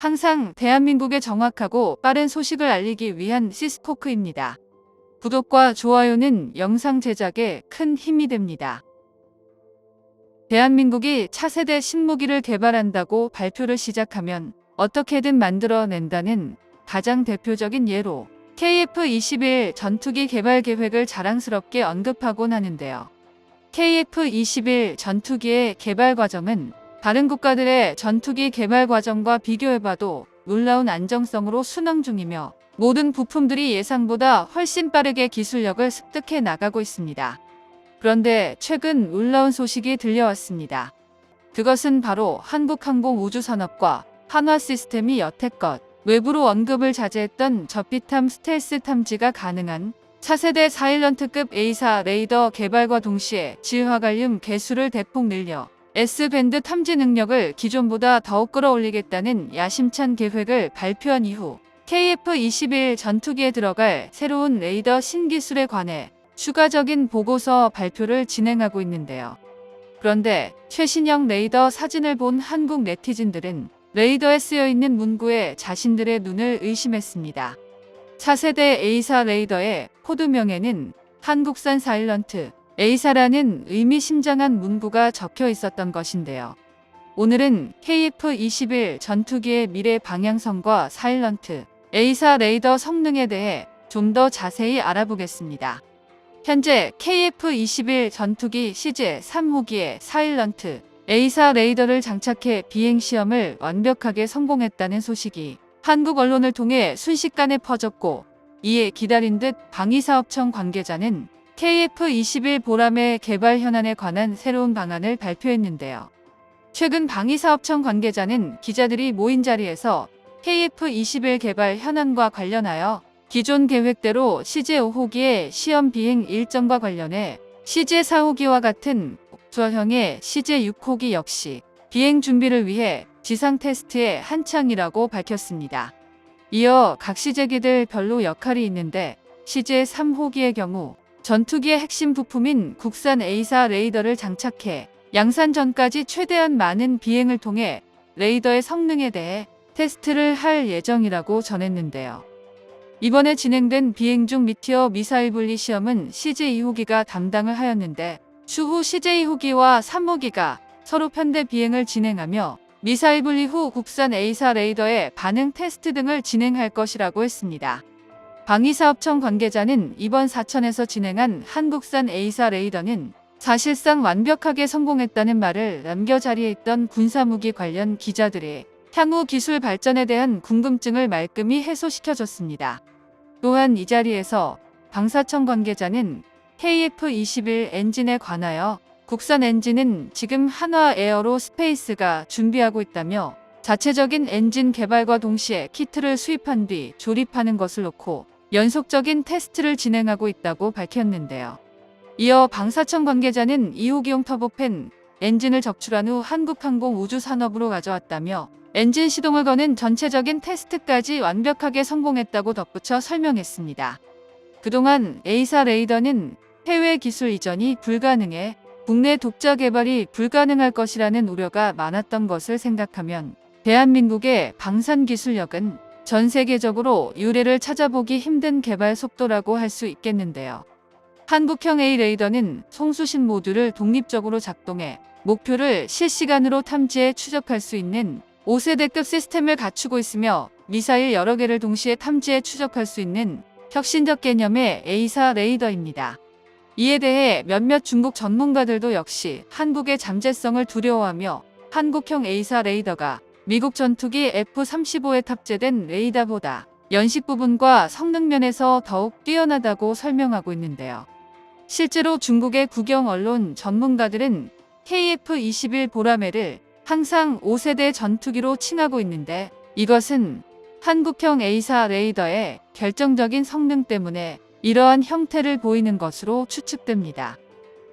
항상 대한민국에 정확하고 빠른 소식을 알리기 위한 시스코크입니다. 구독과 좋아요는 영상 제작에 큰 힘이 됩니다. 대한민국이 차세대 신무기를 개발한다고 발표를 시작하면 어떻게든 만들어낸다는 가장 대표적인 예로 KF-21 전투기 개발 계획을 자랑스럽게 언급하곤 하는데요. KF-21 전투기의 개발 과정은 다른 국가들의 전투기 개발 과정과 비교해봐도 놀라운 안정성으로 순항 중이며 모든 부품들이 예상보다 훨씬 빠르게 기술력을 습득해 나가고 있습니다. 그런데 최근 놀라운 소식이 들려왔습니다. 그것은 바로 한국항공우주산업과 한화시스템이 여태껏 외부로 언급을 자제했던 저비탐 스텔스 탐지가 가능한 차세대 사일런트급 A사 레이더 개발과 동시에 질화갈륨 개수를 대폭 늘려 S밴드 탐지 능력을 기존보다 더욱 끌어올리겠다는 야심찬 계획을 발표한 이후 KF-21 전투기에 들어갈 새로운 레이더 신기술에 관해 추가적인 보고서 발표를 진행하고 있는데요. 그런데 최신형 레이더 사진을 본 한국 네티즌들은 레이더에 쓰여있는 문구에 자신들의 눈을 의심했습니다. 차세대 A사 레이더의 코드명에는 한국산 사일런트 A사라는 의미심장한 문구가 적혀 있었던 것인데요. 오늘은 KF-21 전투기의 미래 방향성과 사일런트 A사 레이더 성능에 대해 좀 더 자세히 알아보겠습니다. 현재 KF-21 전투기 CJ-3호기에 사일런트 A사 레이더를 장착해 비행시험을 완벽하게 성공했다는 소식이 한국 언론을 통해 순식간에 퍼졌고, 이에 기다린 듯 방위사업청 관계자는 KF-21 보람의 개발 현안에 관한 새로운 방안을 발표했는데요. 최근 방위사업청 관계자는 기자들이 모인 자리에서 KF-21 개발 현안과 관련하여 기존 계획대로 CJ-5호기의 시험 비행 일정과 관련해 CJ-4호기와 같은 복수형의 CJ-6호기 역시 비행 준비를 위해 지상 테스트에 한창이라고 밝혔습니다. 이어 각 시제기들 별로 역할이 있는데 CJ-3호기의 경우 전투기의 핵심 부품인 국산 A사 레이더를 장착해 양산 전까지 최대한 많은 비행을 통해 레이더의 성능에 대해 테스트를 할 예정이라고 전했는데요. 이번에 진행된 비행 중 미티어 미사일 분리 시험은 CJ-2호기가 담당을 하였는데 추후 CJ-2호기와 3호기가 서로 편대 비행을 진행하며 미사일 분리 후 국산 A사 레이더의 반응 테스트 등을 진행할 것이라고 했습니다. 방위사업청 관계자는 이번 사천에서 진행한 한국산 A사 레이더는 사실상 완벽하게 성공했다는 말을 남겨 자리에 있던 군사무기 관련 기자들의 향후 기술 발전에 대한 궁금증을 말끔히 해소시켜줬습니다. 또한 이 자리에서 방사청 관계자는 KF-21 엔진에 관하여 국산 엔진은 지금 한화 에어로스페이스가 준비하고 있다며 자체적인 엔진 개발과 동시에 키트를 수입한 뒤 조립하는 것을 놓고 연속적인 테스트를 진행하고 있다고 밝혔는데요. 이어 방사청 관계자는 2호기용 터보팬 엔진을 적출한 후 한국항공우주산업으로 가져왔다며 엔진 시동을 거는 전체적인 테스트까지 완벽하게 성공했다고 덧붙여 설명했습니다. 그동안 A사 레이더는 해외 기술 이전이 불가능해 국내 독자 개발이 불가능할 것이라는 우려가 많았던 것을 생각하면 대한민국의 방산 기술력은 전 세계적으로 유례를 찾아보기 힘든 개발 속도라고 할 수 있겠는데요. 한국형 A 레이더는 송수신 모듈을 독립적으로 작동해 목표를 실시간으로 탐지해 추적할 수 있는 5세대급 시스템을 갖추고 있으며 미사일 여러 개를 동시에 탐지해 추적할 수 있는 혁신적 개념의 A사 레이더입니다. 이에 대해 몇몇 중국 전문가들도 역시 한국의 잠재성을 두려워하며 한국형 A사 레이더가 미국 전투기 F-35에 탑재된 레이더보다 연식 부분과 성능 면에서 더욱 뛰어나다고 설명하고 있는데요. 실제로 중국의 국영 언론 전문가들은 KF-21 보라매를 항상 5세대 전투기로 칭하고 있는데 이것은 한국형 A사 레이더의 결정적인 성능 때문에 이러한 형태를 보이는 것으로 추측됩니다.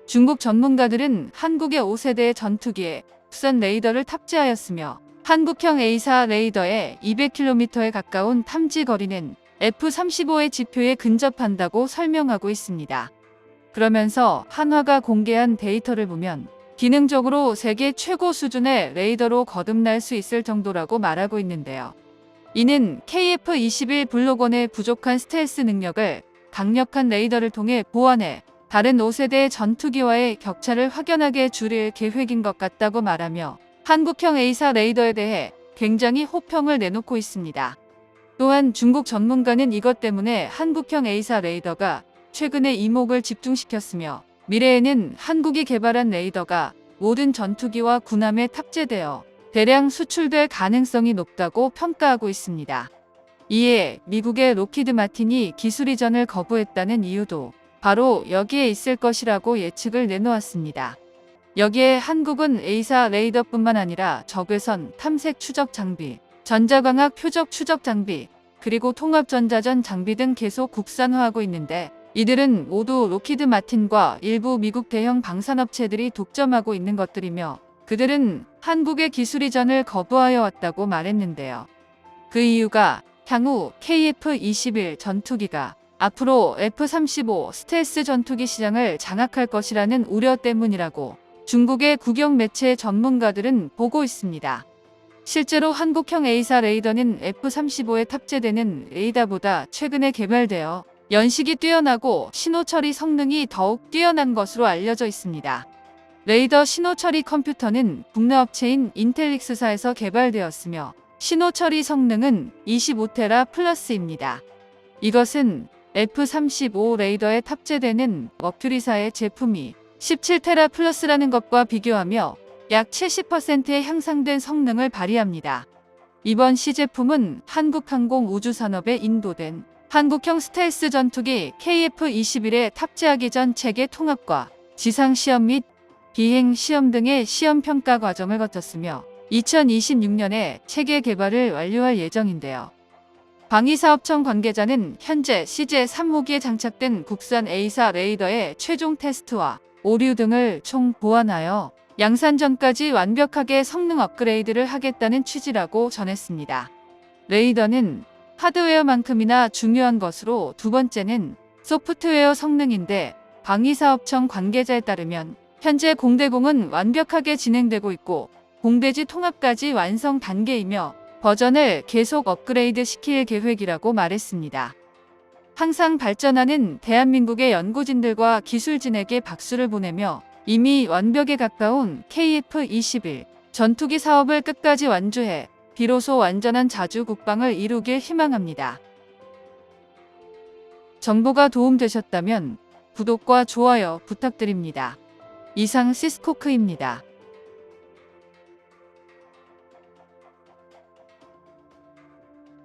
중국 전문가들은 한국의 5세대 전투기에 국산 레이더를 탑재하였으며 한국형 A사 레이더의 200km에 가까운 탐지 거리는 F-35의 지표에 근접한다고 설명하고 있습니다. 그러면서 한화가 공개한 데이터를 보면 기능적으로 세계 최고 수준의 레이더로 거듭날 수 있을 정도라고 말하고 있는데요. 이는 KF-21 블록1의 부족한 스텔스 능력을 강력한 레이더를 통해 보완해 다른 5세대의 전투기와의 격차를 확연하게 줄일 계획인 것 같다고 말하며 한국형 A사 레이더에 대해 굉장히 호평을 내놓고 있습니다. 또한 중국 전문가는 이것 때문에 한국형 A사 레이더가 최근에 이목을 집중시켰으며 미래에는 한국이 개발한 레이더가 모든 전투기와 군함에 탑재되어 대량 수출될 가능성이 높다고 평가하고 있습니다. 이에 미국의 로키드 마틴이 기술 이전을 거부했다는 이유도 바로 여기에 있을 것이라고 예측을 내놓았습니다. 여기에 한국은 A사 레이더뿐만 아니라 적외선 탐색 추적 장비, 전자광학 표적 추적 장비, 그리고 통합 전자전 장비 등 계속 국산화하고 있는데 이들은 모두 로키드 마틴과 일부 미국 대형 방산업체들이 독점하고 있는 것들이며 그들은 한국의 기술 이전을 거부하여 왔다고 말했는데요. 그 이유가 향후 KF-21 전투기가 앞으로 F-35 스텔스 전투기 시장을 장악할 것이라는 우려 때문이라고 중국의 국영 매체 전문가들은 보고 있습니다. 실제로 한국형 A사 레이더는 F-35에 탑재되는 레이더보다 최근에 개발되어 연식이 뛰어나고 신호 처리 성능이 더욱 뛰어난 것으로 알려져 있습니다. 레이더 신호 처리 컴퓨터는 국내 업체인 인텔릭스사에서 개발되었으며 신호 처리 성능은 25테라 플러스입니다. 이것은 F-35 레이더에 탑재되는 머큐리사의 제품이 17테라 플러스라는 것과 비교하며 약 70%의 향상된 성능을 발휘합니다. 이번 시제품은 한국항공우주산업에 인도된 한국형 스텔스 전투기 KF-21에 탑재하기 전 체계 통합과 지상시험 및 비행시험 등의 시험 평가 과정을 거쳤으며 2026년에 체계 개발을 완료할 예정인데요. 방위사업청 관계자는 현재 CJ-3호기에 장착된 국산 A사 레이더의 최종 테스트와 오류 등을 총 보완하여 양산 전까지 완벽하게 성능 업그레이드를 하겠다는 취지라고 전했습니다. 레이더는 하드웨어만큼이나 중요한 것으로 두 번째는 소프트웨어 성능인데 방위사업청 관계자에 따르면 현재 공대공은 완벽하게 진행되고 있고 공대지 통합까지 완성 단계이며 버전을 계속 업그레이드 시킬 계획이라고 말했습니다. 항상 발전하는 대한민국의 연구진들과 기술진에게 박수를 보내며 이미 완벽에 가까운 KF-21 전투기 사업을 끝까지 완주해 비로소 완전한 자주 국방을 이루길 희망합니다. 정보가 도움되셨다면 구독과 좋아요 부탁드립니다. 이상 시스코크입니다.